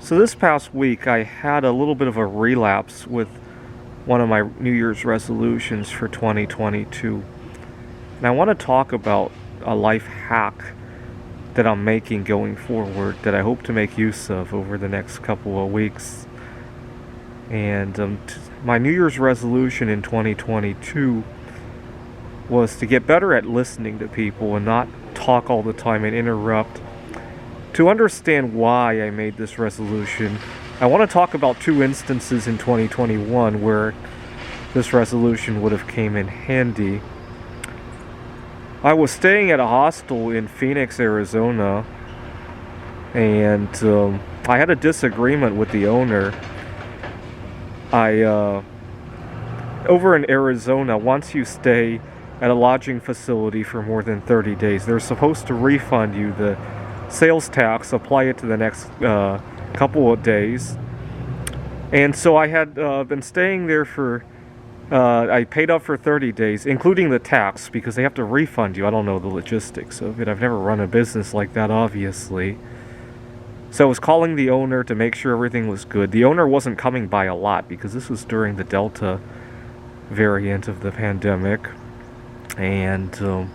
So this past week, I had a little bit of a relapse with one of my New Year's resolutions for 2022. And I want to talk about a life hack that I'm making going forward that I hope to make use of over the next couple of weeks. And my New Year's resolution in 2022 was to get better at listening to people and not talk all the time and interrupt. To understand why I made this resolution, I want to talk about two instances in 2021 where this resolution would have came in handy. I was staying at a hostel in Phoenix, Arizona, and I had a disagreement with the owner. Over in Arizona, once you stay at a lodging facility for more than 30 days, they're supposed to refund you the sales tax, apply it to the next couple of days. And so I had been staying there for, I paid up for 30 days, including the tax, because they have to refund you. I don't know the logistics of it. I've never run a business like that, obviously. So I was calling the owner to make sure everything was good. The owner wasn't coming by a lot because this was during the Delta variant of the pandemic. And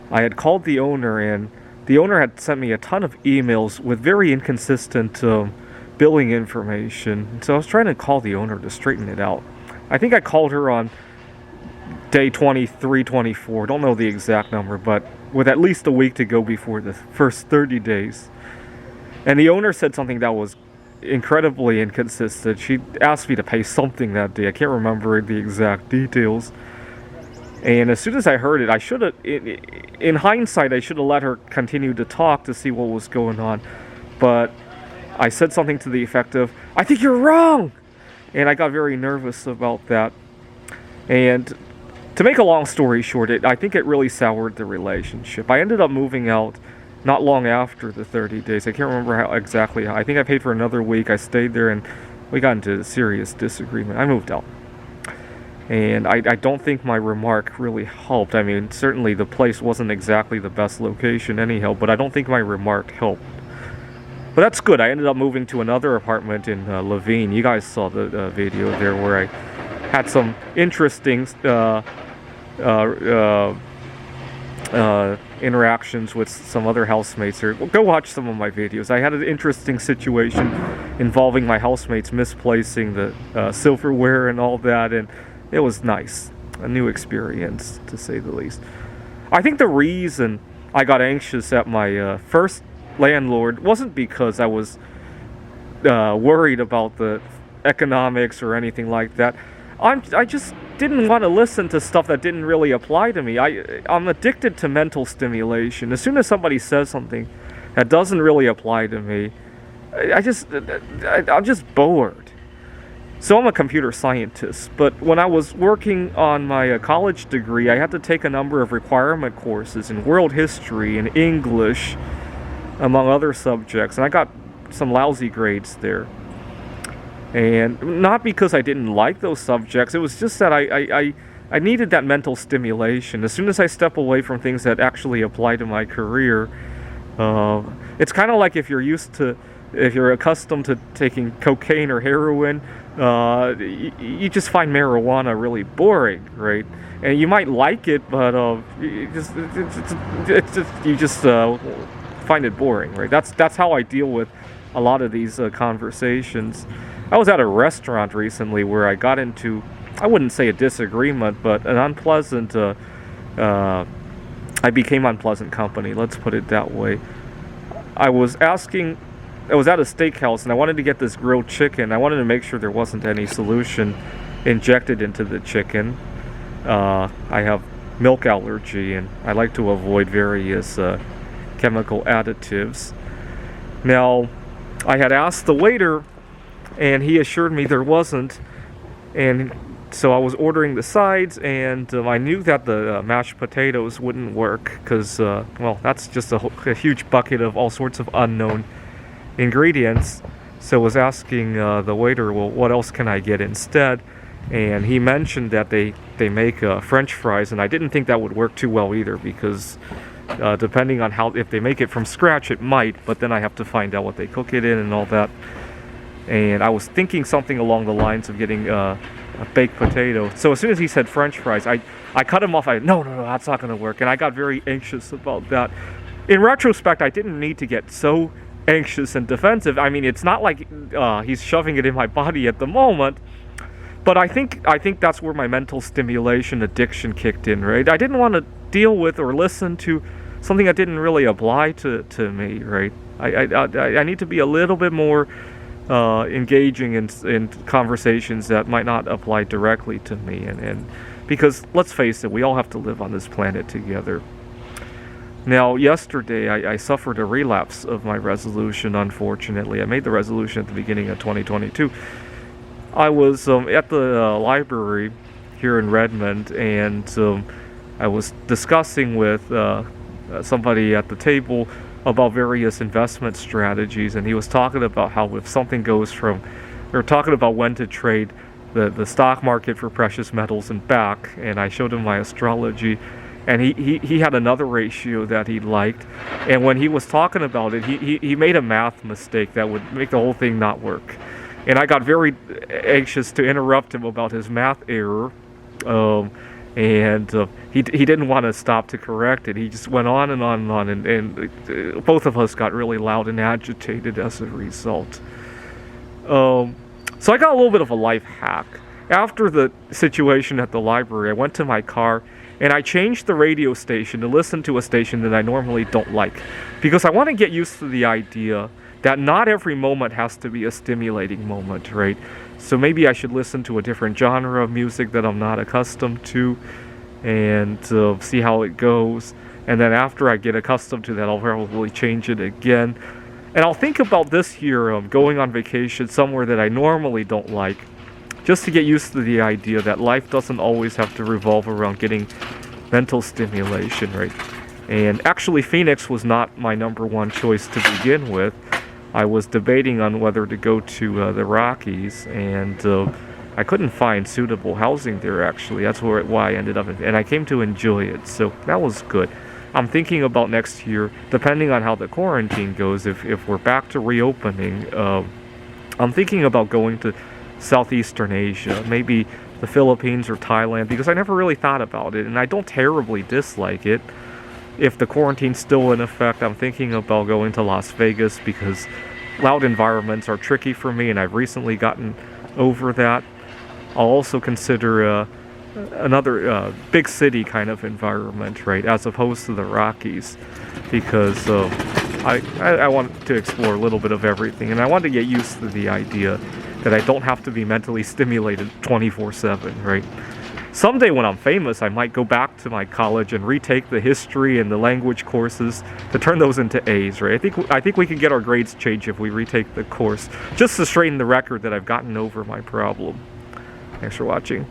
I had called the owner, and the owner had sent me a ton of emails with very inconsistent billing information. So I was trying to call the owner to straighten it out. I think I called her on day 23, 24. Don't know the exact number, but with at least a week to go before the first 30 days. And the owner said something that was incredibly inconsistent. She asked me to pay something that day. I can't remember the exact details. And as soon as I heard it, I should have, in hindsight, I should have let her continue to talk to see what was going on. But I said something to the effect of, "I think you're wrong!" And I got very nervous about that. And to make a long story short, I think it really soured the relationship. I ended up moving out not long after the 30 days. I can't remember exactly how. I think I paid for another week. I stayed there and we got into a serious disagreement. I moved out. And I don't think my remark really helped. I mean, certainly the place wasn't exactly the best location anyhow, but I don't think my remark helped. But that's good. I ended up moving to another apartment in Laveen. You guys saw the video there where I had some interesting interactions with some other housemates. Or go watch some of my videos. I had an interesting situation involving my housemates misplacing the silverware and all that, and it was nice. A new experience, to say the least. I think the reason I got anxious at my first landlord wasn't because I was worried about the economics or anything like that. I just didn't want to listen to stuff that didn't really apply to me. I'm addicted to mental stimulation. As soon as somebody says something that doesn't really apply to me, I'm just bored. So I'm a computer scientist, but when I was working on my college degree, I had to take a number of requirement courses in world history and English, among other subjects, and I got some lousy grades there. And not because I didn't like those subjects, it was just that I needed that mental stimulation. As soon as I step away from things that actually apply to my career, it's kind of like if you're accustomed to taking cocaine or heroin, you just find marijuana really boring, right? And you might like it, but you just find it boring, right? That's how I deal with a lot of these conversations. I was at a restaurant recently where I got into, I wouldn't say a disagreement, but an unpleasant, I became unpleasant company, let's put it that way. I was at a steakhouse and I wanted to get this grilled chicken. I wanted to make sure there wasn't any solution injected into the chicken. I have milk allergy and I like to avoid various chemical additives. Now, I had asked the waiter and he assured me there wasn't. And so I was ordering the sides, and I knew that the mashed potatoes wouldn't work because, well, that's just a huge bucket of all sorts of unknown ingredients. So I was asking the waiter, well, what else can I get instead? And he mentioned that they make French fries, and I didn't think that would work too well either because depending on if they make it from scratch, it might, but then I have to find out what they cook it in and all that. and I was thinking something along the lines of getting a baked potato. So as soon as he said French fries, I cut him off. No, that's not going to work. And I got very anxious about that. In retrospect, I didn't need to get so anxious and defensive. I mean, it's not like he's shoving it in my body at the moment. But I think that's where my mental stimulation addiction kicked in, right? I didn't want to deal with or listen to something that didn't really apply to me, right? I need to be a little bit more engaging in conversations that might not apply directly to me, and because let's face it, we all have to live on this planet together. Now, yesterday I suffered a relapse of my resolution. Unfortunately, I made the resolution at the beginning of 2022. I was at the library here in Redmond, and I was discussing with somebody at the table about various investment strategies, and he was talking about how if something goes from, they were talking about when to trade the stock market for precious metals and back, and I showed him my astrology, and he had another ratio that he liked, and when he was talking about it, he made a math mistake that would make the whole thing not work, and I got very anxious to interrupt him about his math error, and he didn't want to stop to correct it. He just went on and on and on, and both of us got really loud and agitated as a result. So I got a little bit of a life hack. After the situation at the library, I went to my car and I changed the radio station to listen to a station that I normally don't like, because I want to get used to the idea that not every moment has to be a stimulating moment, right? So maybe I should listen to a different genre of music that I'm not accustomed to, and see how it goes. And then after I get accustomed to that, I'll probably change it again. And I'll think about this year going on vacation somewhere that I normally don't like, just to get used to the idea that life doesn't always have to revolve around getting mental stimulation, right? And actually, Phoenix was not my number one choice to begin with. I was debating on whether to go to the Rockies, and I couldn't find suitable housing there, actually. That's why I ended up, and I came to enjoy it, so that was good. I'm thinking about next year, depending on how the quarantine goes, if we're back to reopening, I'm thinking about going to Southeastern Asia, maybe the Philippines or Thailand, because I never really thought about it, and I don't terribly dislike it. If the quarantine's still in effect, I'm thinking about going to Las Vegas, because loud environments are tricky for me, and I've recently gotten over that. I'll also consider another big city kind of environment, right, as opposed to the Rockies, because I want to explore a little bit of everything, and I want to get used to the idea that I don't have to be mentally stimulated 24/7, right? Someday when I'm famous, I might go back to my college and retake the history and the language courses to turn those into A's, right? I think we can get our grades changed if we retake the course, just to straighten the record that I've gotten over my problem. Thanks for watching.